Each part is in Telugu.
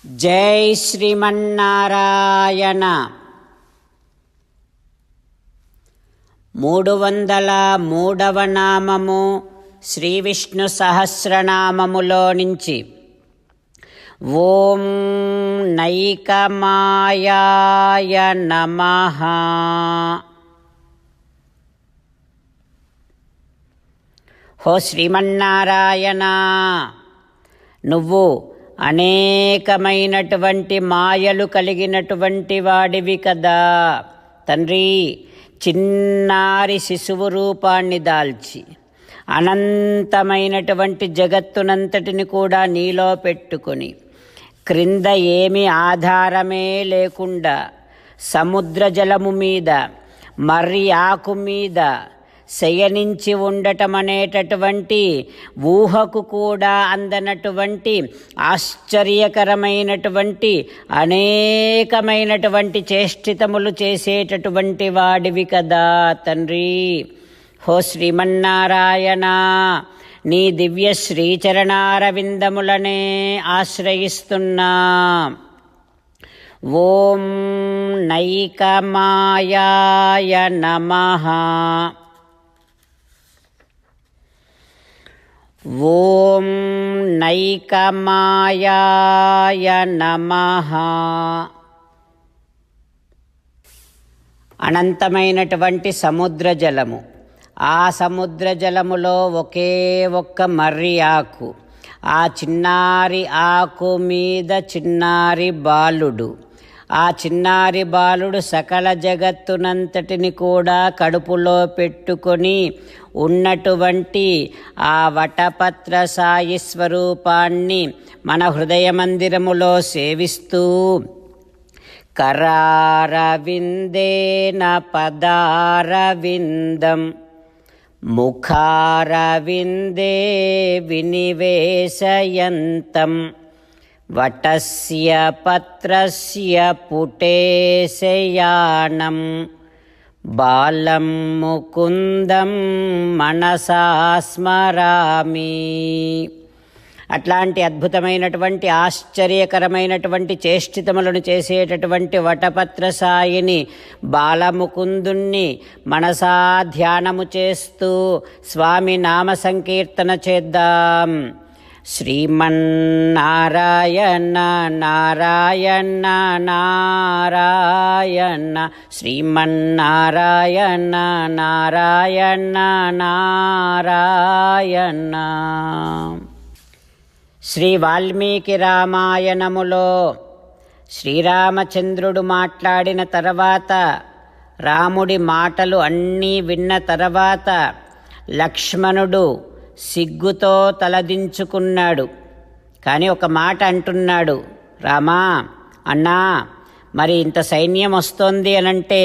జై శ్రీమన్నారాయణ. 303వ నామము శ్రీ విష్ణు సహస్రనామములో నుంచి ఓం నైకమాయాయ నమః. హో శ్రీమన్నారాయణ, నువ్వు అనేకమైనటువంటి మాయలు కలిగినటువంటి వాడివి కదా తండ్రి. చిన్నారి శిశువు రూపాన్ని దాల్చి అనంతమైనటువంటి జగత్తునంతటిని కూడా నీలో పెట్టుకొని క్రింద ఏమీ ఆధారమే లేకుండా సముద్ర జలము మీద మర్రి ఆకు మీద శయనించి ఉండటం అనేటటువంటి ఊహకు కూడా అందనటువంటి ఆశ్చర్యకరమైనటువంటి అనేకమైనటువంటి చేష్టితములు చేసేటటువంటి వాడివి కదా తండ్రి. హో శ్రీమన్నారాయణ, నీ దివ్య శ్రీచరణారవిందములనే ఆశ్రయిస్తున్నా. ఓం నైకమాయాయ నమః. ఓం నైకమాయాయ నమః. అనంతమైనటువంటి సముద్ర జలము, ఆ సముద్ర జలములో ఒకే ఒక్క మర్రి ఆకు, ఆ చిన్నారి ఆకు మీద చిన్నారి బాలుడు, ఆ చిన్నారి బాలుడు సకల జగత్తునంతటిని కూడా కడుపులో పెట్టుకొని ఉన్నటువంటి ఆ వటపత్ర సాయి స్వరూపాన్ని మన హృదయ మందిరములో సేవిస్తూ కరారవిందేన పదారవిందం ముఖారవిందే వినివేశయంతం వటస్య పత్రస్య పుటే శయానం బాలం ముకుందం మనసా స్మరామి. అట్లాంటి అద్భుతమైనటువంటి ఆశ్చర్యకరమైనటువంటి చేష్టితములను చేసేటటువంటి వటపత్ర సాయిని బాలముకుందుణ్ణి మనసా ధ్యానము చేస్తూ స్వామి నామ సంకీర్తన చేద్దాం. శ్రీమన్నారాయణ నారాయణ నారాయణ, శ్రీమన్నారాయణ నారాయణ నారాయణ. శ్రీ వాల్మీకి రామాయణములో శ్రీరామచంద్రుడు మాట్లాడిన తర్వాత, రాముడి మాటలు అన్నీ విన్న తర్వాత లక్ష్మణుడు సిగ్గుతో తలదించుకున్నాడు. కానీ ఒక మాట అంటున్నాడు, రామా అన్నా, మరి ఇంత సైన్యం వస్తోంది అనంటే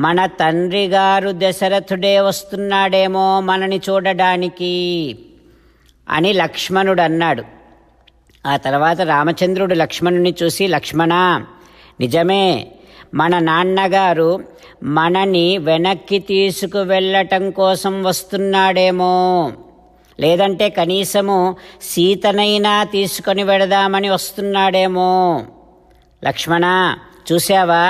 మన తండ్రి గారు దశరథుడే వస్తున్నాడేమో మనని చూడడానికి అని లక్ష్మణుడు అన్నాడు. ఆ తర్వాత రామచంద్రుడు లక్ష్మణుని చూసి, లక్ష్మణ, నిజమే, మన నాన్నగారు మనని వెనక్కి తీసుకువెళ్ళటం కోసం వస్తున్నాడేమో, లేదంటే కనీసము సీతనైనా తీసుకొని వెడదామని వస్తున్నాడేమో. లక్ష్మణ, చూసావా,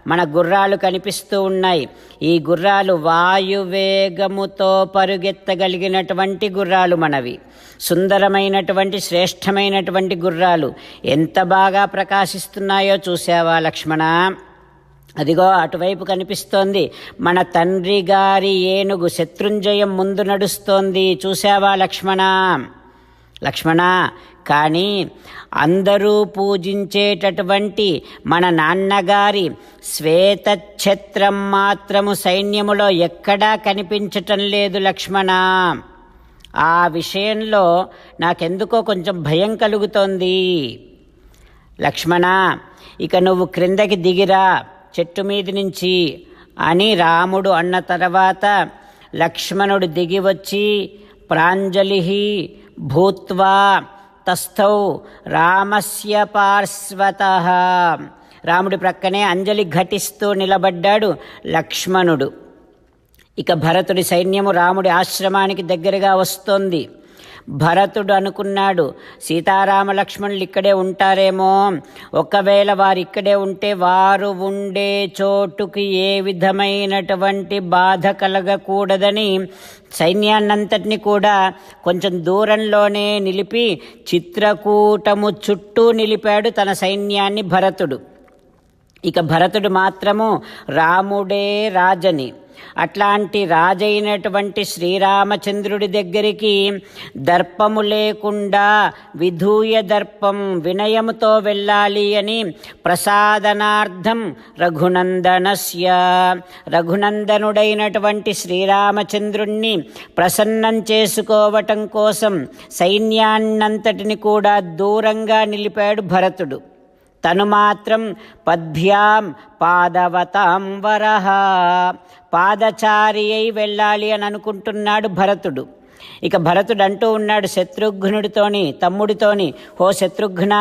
మన గుర్రాలు కనిపిస్తూ ఉన్నాయి. ఈ గుర్రాలు వాయువేగముతో పరుగెత్తగలిగినటువంటి గుర్రాలు మనవి. సుందరమైనటువంటి శ్రేష్టమైనటువంటి గుర్రాలు ఎంత బాగా ప్రకాశిస్తున్నాయో చూసావా లక్ష్మణ. అదిగో అటువైపు కనిపిస్తోంది మన తండ్రి గారి ఏనుగు శత్రుంజయం ముందు నడుస్తోంది, చూసావా లక్ష్మణ. లక్ష్మణ, కానీ అందరూ పూజించేటటువంటి మన నాన్నగారి శ్వేతఛత్రం మాత్రము సైన్యములో ఎక్కడా కనిపించటం లేదు లక్ష్మణ. ఆ విషయంలో నాకెందుకో కొంచెం భయం కలుగుతోంది. లక్ష్మణ, ఇక నువ్వు క్రిందకి దిగిరా చెట్టు మీది నుంచి అని రాముడు అన్న తర్వాత లక్ష్మణుడు దిగి వచ్చి ప్రాంజలి భూత్వా తస్థౌ రామస్య పార్శ్వతః, రాముడి ప్రక్కనే అంజలి ఘటిస్తూ నిలబడ్డాడు లక్ష్మణుడు. ఇక భరతుడి సైన్యము రాముడి ఆశ్రమానికి దగ్గరగా వస్తోంది. భరతుడు అనుకున్నాడు, సీతారామ లక్ష్మణులు ఇక్కడే ఉంటారేమో, ఒకవేళ వారు ఇక్కడే ఉంటే వారు ఉండే చోటుకి ఏ విధమైనటువంటి బాధ కలగకూడదని సైన్యాన్నంతటినీ కూడా కొంచెం దూరంలోనే నిలిపి చిత్రకూటము చుట్టూ నిలిపాడు తన సైన్యాన్ని భరతుడు. ఇక భరతుడు మాత్రము రాముడే రాజని, అట్లాంటి రాజైనటువంటి శ్రీరామచంద్రుడి దగ్గరికి దర్పము లేకుండా విధూయ దర్పం వినయముతో వెళ్ళాలి అని ప్రసాదనార్థం రఘునందనుడైనటువంటి శ్రీరామచంద్రుణ్ణి ప్రసన్నం చేసుకోవటం కోసం సైన్యాన్నంతటిని కూడా దూరంగా నిలిపాడు భరతుడు. తను మాత్రం పద్భ్యాం పాదవతాం వరహ, పాదచారి అయి వెళ్ళాలి అని అనుకుంటున్నాడు భరతుడు. ఇక భరతుడు అంటూ ఉన్నాడు శత్రుఘ్నుడితోని, తమ్ముడితోని, ఓ శత్రుఘ్న,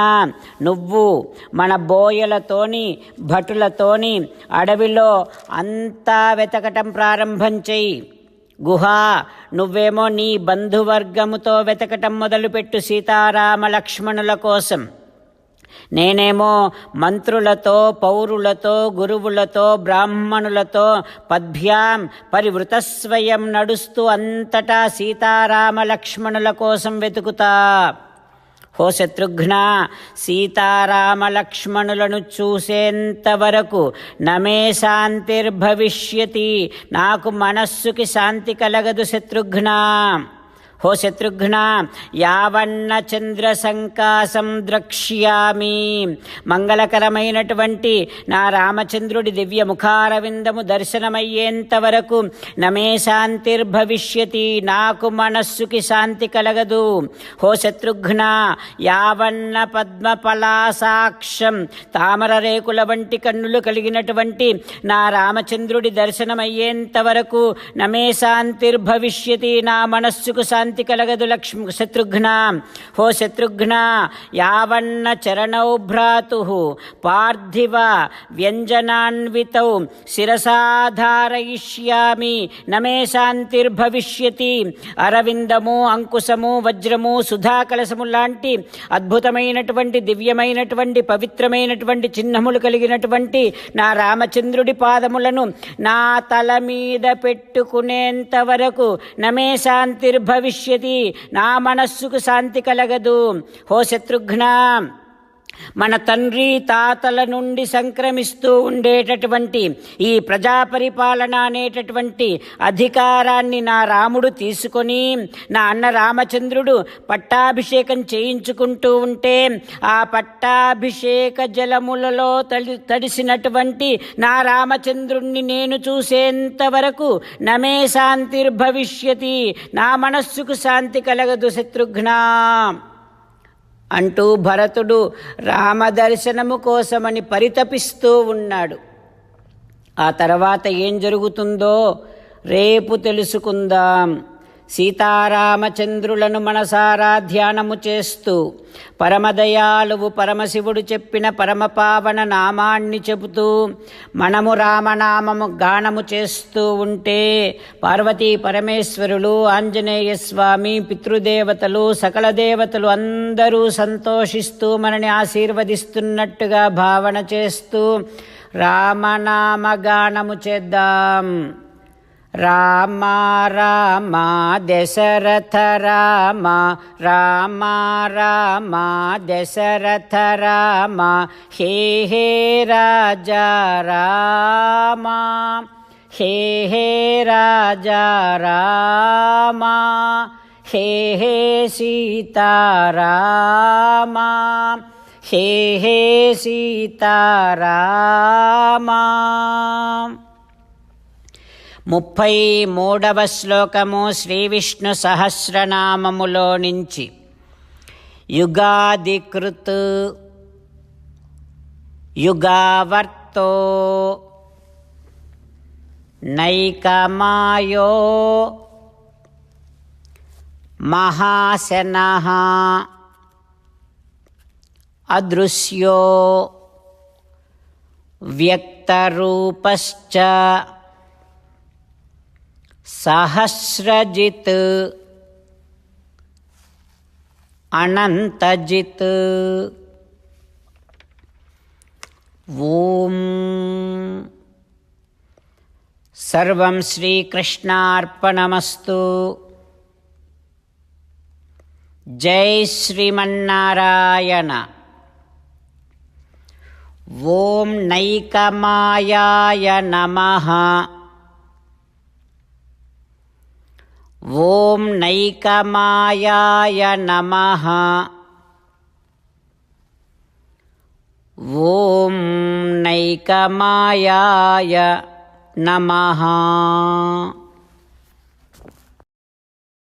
నువ్వు మన బోయలతోని భటులతోని అడవిలో అంతా వెతకటం ప్రారంభం చెయ్యి. గుహ నువ్వేమో నీ బంధువర్గముతో వెతకటం మొదలుపెట్టు సీతారామ లక్ష్మణుల కోసం. నేనేమో మంత్రులతో, పౌరులతో, గురువులతో, బ్రాహ్మణులతో పద్భ్యాం పరివృతస్వయం నడుస్తూ అంతటా సీతారామ లక్ష్మణుల కోసం వెతుకుతా. ఓ శత్రుఘ్న, సీతారామ లక్ష్మణులను చూసేంత వరకు నమే శాంతిర్భవిష్యతి, నాకు మనస్సుకి శాంతి కలగదు శత్రుఘ్న. హో శత్రుఘ్న, యావన్న చంద్ర సంకాసం ద్రక్ష్యామి, మంగళకరమైనటువంటి నా రామచంద్రుడి దివ్య ముఖారవిందము దర్శనమయ్యేంత వరకు నమే శాంతిర్భవిష్యతి, నాకు మనస్సుకి శాంతి కలగదు. హో శత్రుఘ్న, యావన్న పద్మపలాసాక్షం, తామర రేకుల వంటి కన్నులు కలిగినటువంటి నా రామచంద్రుడి దర్శనమయ్యేంత వరకు నమే శాంతిర్భవిష్యతి, నా మనస్సుకు శాంతి కలగదు శత్రుఘ్న. హో శత్రుఘ్న, యావన్న చరణౌ భ్రాతుః పార్థివ వ్యంజనాన్వితౌ శిరసాధారయిష్యామి నమే శాంతిర్భవిష్యతి. అరవిందము, అంకుశము, వజ్రము, సుధాకలశము లాంటి అద్భుతమైనటువంటి దివ్యమైనటువంటి పవిత్రమైనటువంటి చిహ్నములు కలిగినటువంటి నా రామచంద్రుడి పాదములను నా తల మీద పెట్టుకునేంత వరకు నమే శాంతిర్భవిష్యతి, నా మనస్సుకు శాంతి కలగదు. హో శత్రుఘ్న, మన తండ్రి తాతల నుండి సంక్రమిస్తూ ఉండేటటువంటి ఈ ప్రజాపరిపాలన అనేటటువంటి అధికారాన్ని నా రాముడు తీసుకొని నా అన్న రామచంద్రుడు పట్టాభిషేకం చేయించుకుంటూ ఉంటే ఆ పట్టాభిషేక జలములలో తడిసినటువంటి నా రామచంద్రుణ్ణి నేను చూసేంత వరకు నమే శాంతిర్భవిష్యతి, నా మనస్సుకు శాంతి కలగదు శత్రుఘ్న అంటూ భరతుడు రామదర్శనము కోసమని పరితపిస్తూ ఉన్నాడు. ఆ తర్వాత ఏం జరుగుతుందో రేపు తెలుసుకుందాం. సీతారామచంద్రులను మనసారా ధ్యానము చేస్తూ పరమదయాలువు పరమశివుడు చెప్పిన పరమపావన నామాన్ని చెబుతూ మనము రామనామము గానము చేస్తూ ఉంటే పార్వతీ పరమేశ్వరులు, ఆంజనేయ స్వామి, పితృదేవతలు, సకల దేవతలు అందరూ సంతోషిస్తూ మనని ఆశీర్వదిస్తున్నట్టుగా భావన చేస్తూ రామనామ గానము చేద్దాం. రామ రామ దశరథ రామ, రామ రామ దశరథ రామ, హే హే రాజా రామ, హే హే రాజా రామ, హే హే సీతారామ, హే హే సీతారామ. 33వ శ్లోకము శ్రీ విష్ణు సహస్రనామములో నుంచి. యుగాదికృత్ యుగావర్తో నైకమాయో మహాశనః అదృశ్యో వ్యక్తరూపశ్చ సహస్రజిత్ అనంతజిత్. ఓం సర్వం శ్రీకృష్ణార్పణమస్తు. జై శ్రీమన్నారాయణ. ఓం నైకమాయాయ నమః. ఓం నైకమాయాయ నమః. ఓం నైకమాయాయ నమః.